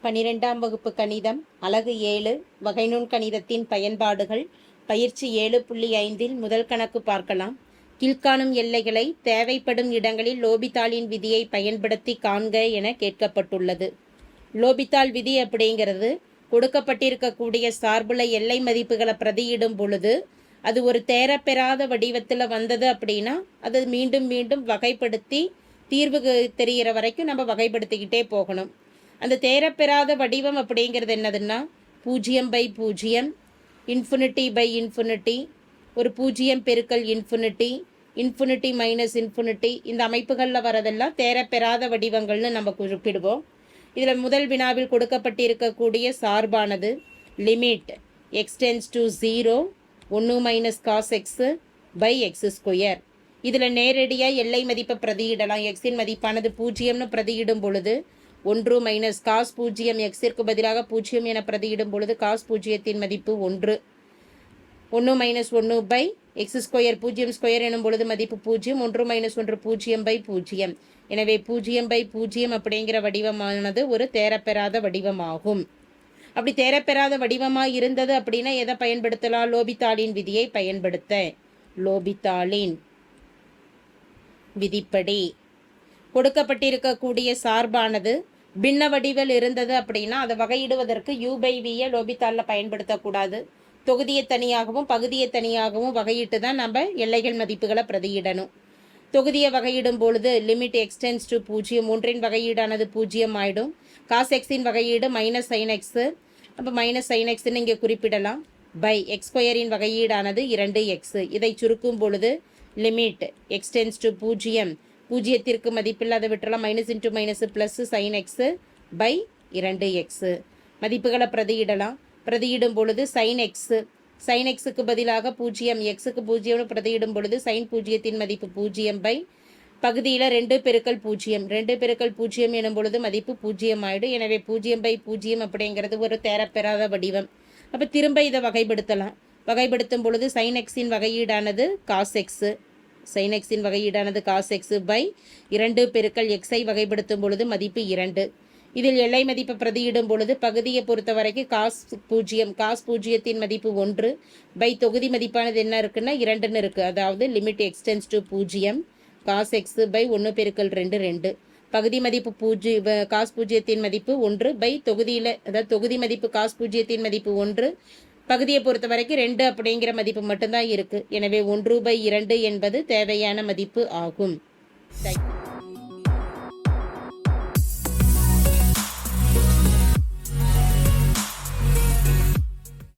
12ஆம் வகுப்பு கணிதம் அலகு 7 வகைநுண் கணிதத்தின் பயன்பாடுகள் பயிற்சி 7.5இல் முதல் கணக்கு பார்க்கலாம். கீழ்காணும் எல்லைகளை தேவைப்படும் இடங்களில் லோபித்தாலின் விதியை பயன்படுத்தி காண்க என கேட்கப்பட்டுள்ளது. லோபித்தால் விதி அப்படிங்கிறது கொடுக்கப்பட்டிருக்கக்கூடிய சார்புள்ள எல்லை மதிப்புகளை பிரதியிடும் பொழுது அது ஒரு தேரப்பெறாத வடிவத்தில் வந்தது அப்படின்னா அது மீண்டும் மீண்டும் வகைப்படுத்தி தீர்வு தெரிகிற வரைக்கும் நம்ம வகைப்படுத்திக்கிட்டே போகணும். அந்த தேரப்பெறாத வடிவம் அப்படிங்கிறது என்னதுன்னா 0/0, இன்ஃபினிட்டி பை இன்ஃபினிட்டி, ஒரு 0 பெருக்கல் இன்ஃபினிட்டி, இன்ஃபினிட்டி மைனஸ் இன்ஃபினிட்டி, இந்த அமைப்புகளில் வரதெல்லாம் தேரப்பெறாத வடிவங்கள்னு நம்ம குறிப்பிடுவோம். இதில் முதல் வினாவில் கொடுக்கப்பட்டிருக்கக்கூடிய சார்பானது limit x tends to 0 1 minus cos x by x square. இதில் நேரடியாக எல்லை மதிப்பை பிரதியிடலாம். எக்ஸின் மதிப்பானது 0ன்னு பிரதியிடும் பொழுது 1 மைனஸ் காஸ் 0 எக்ஸிற்கு பதிலாக 0 என பிரதியிடும் பொழுது காஸ் 0 மதிப்பு 1. 1 minus 1 by x square 0 square எனும் பொழுது மதிப்பு 0. 1 மைனஸ் 1 0/0. எனவே 0/0 அப்படிங்கிற வடிவமானது ஒரு தேரப்பெறாத வடிவமாகும். அப்படி தேரப்பெறாத வடிவமாக இருந்தது அப்படின்னா எதை பயன்படுத்தலாம்? லோபித்தாலின் விதியை பயன்படுத்த. லோபித்தாலின் விதிப்படி கொடுக்கப்பட்டிருக்கக்கூடிய சார்பானது பின்ன வடிவில் இருந்தது அப்படின்னா அதை வகையிடுவதற்கு u/v லோபித்தாலில் பயன்படுத்தக்கூடாது. தொகுதியை தனியாகவும் பகுதியை தனியாகவும் வகையிட்டு தான் நம்ம எல்லைகள் மதிப்புகளை பிரதியிடணும். தொகுதியை வகையிடும் பொழுது லிமிட் எக்ஸ்டென்ஸ் டு 0, 3இன் வகையீடானது 0 ஆகிடும். காஸ் எக்ஸின் வகையீடு மைனஸ் சைன் எக்ஸு, அப்போ மைனஸ் சைன் எக்ஸ்ன்னு இங்கே குறிப்பிடலாம். பை எக்ஸ் ஸ்கொயரின் வகையீடானது 2x. இதை சுருக்கும் பொழுது லிமிட் எக்ஸ்டென்ஸ் டு 0, 0த்திற்கு மதிப்பில்லாத விட்டுறலாம். Minus into minus plus sine x by 2x. மதிப்புகளை பிரதியிடலாம். பிரதியிடும் பொழுது சைன் எக்ஸு, சைன் எக்ஸுக்கு பதிலாக 0, எக்ஸுக்கு 0ன்னு பிரதியிடும் பொழுது சைன் 0 மதிப்பு 0 பை பகுதியில் 2 பெருக்கல் 0, 2 பெருக்கல் 0 எனும் பொழுது மதிப்பு 0 ஆகிடும். எனவே 0/0 அப்படிங்கிறது ஒரு தேரப்பெறாத வடிவம். அப்போ திரும்ப இதை வகைப்படுத்தலாம். வகைப்படுத்தும் பொழுது சைன் எக்ஸின் வகையீடானது காஸ் எக்ஸு, சைன் எக்ஸின் வகையீடானது காஸ் எக்ஸு பை 2 பெருக்கல் எக்ஸை வகைப்படுத்தும் பொழுது மதிப்பு 2. இதில் எல்லை மதிப்பை பிரதியிடும் பொழுது பகுதியை பொறுத்த வரைக்கும் காஸ் 0 மதிப்பு 1 பை தொகுதி மதிப்பானது என்ன இருக்குன்னா 2ன்னு இருக்குது. அதாவது limit x tends to 0 cos x by 1 பெருக்கல் 2 2. பகுதி மதிப்பு 0, காஸ் 0 மதிப்பு 1 பை தொகுதியில், அதாவது தொகுதி மதிப்பு காஸ் 0 மதிப்பு 1, பகுதியை பொறுத்த வரைக்கும் 2 அப்படிங்கிற மதிப்பு மட்டும்தான் இருக்குது. எனவே 1/2 என்பது தேவையான மதிப்பு ஆகும். தேங்க்யூ.